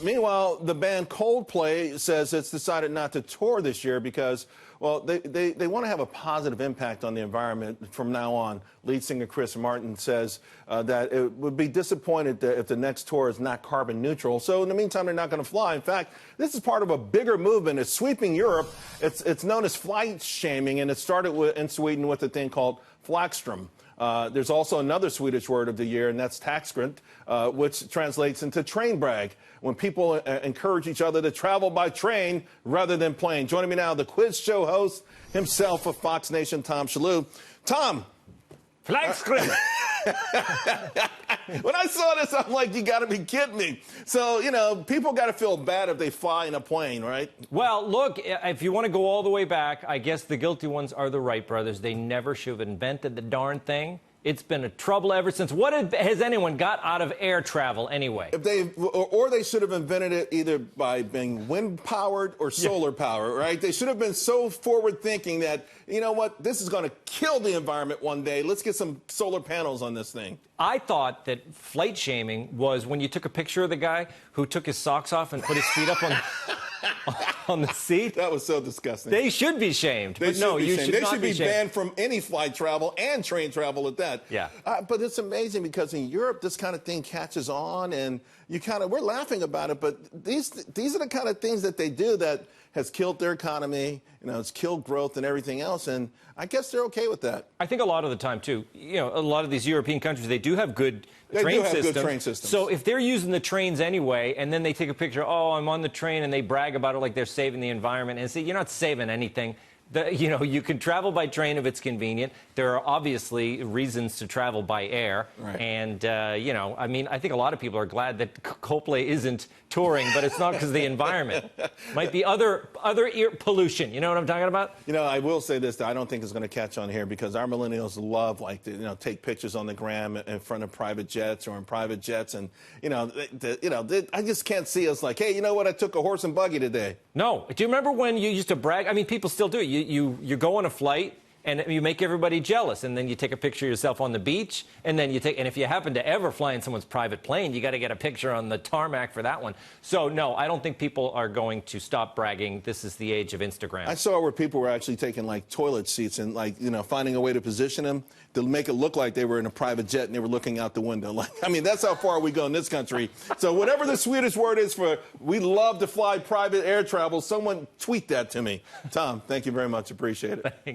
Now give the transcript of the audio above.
Meanwhile, the band Coldplay says it's decided not to tour this year because, well, they want to have a positive impact on the environment from now on. Lead singer Chris Martin says that it would be disappointed if the next tour is not carbon neutral. So in the meantime, they're not going to fly. In fact, this is part of a bigger movement. It's sweeping Europe. It's known as flight shaming, and it started in Sweden with a thing called Flaxstrom. There's also another Swedish word of the year, and that's taxkrent, which translates into train brag, when people encourage each other to travel by train rather than plane. Joining me now, the quiz show host himself of Fox Nation, Tom Shalhoub. Tom. Flaxstrom. When I saw this, I'm like, you got to be kidding me. So, you know, people got to feel bad if they fly in a plane, right? Well, look, if you want to go all the way back, I guess the guilty ones are the Wright brothers. They never should have invented the darn thing. It's been a trouble ever since. What has anyone got out of air travel anyway? If they should have invented it either by being wind-powered or solar-powered, right? They should have been so forward-thinking that, you know what, this is going to kill the environment one day. Let's get some solar panels on this thing. I thought that flight shaming was when you took a picture of the guy who took his socks off and put his feet up on the seat. That was so disgusting. They should be shamed. They but no, you should They not should be shamed. banned from any flight travel and train travel at that. Yeah. But it's amazing because in Europe, this kind of thing catches on, and we're laughing about it. But these are the kind of things that they do that has killed their economy. You know, it's killed growth and everything else. And I guess they're okay with that. I think a lot of the time, too, you know, a lot of these European countries, they do have good train systems. So if they're using the trains anyway, and then they take a picture, oh, I'm on the train, and they brag about it like they're saving the environment, and say, you're not saving anything. You know, you can travel by train if it's convenient. There are obviously reasons to travel by air. Right. And, you know, I mean, I think a lot of people are glad that Coldplay isn't touring, but it's not because of the environment. Might be other air pollution. You know what I'm talking about? You know, I will say this, that I don't think it's going to catch on here because our millennials love, like, to, you know, take pictures on the gram in front of private jets or in private jets. And, you know, I just can't see us like, hey, you know what? I took a horse and buggy today. No. Do you remember when you used to brag? I mean, people still do it. You go on a flight and you make everybody jealous, and then you take a picture of yourself on the beach, and then and if you happen to ever fly in someone's private plane, you got to get a picture on the tarmac for that one. So no, I don't think people are going to stop bragging. This is the age of Instagram. I saw where people were actually taking like toilet seats and, like, you know, finding a way to position them to make it look like they were in a private jet and they were looking out the window. Like, I mean, that's how far we go in this country. So whatever the Swedish word is for we love to fly private air travel, someone tweet that to me. Tom, thank you very much. Appreciate it. Thanks.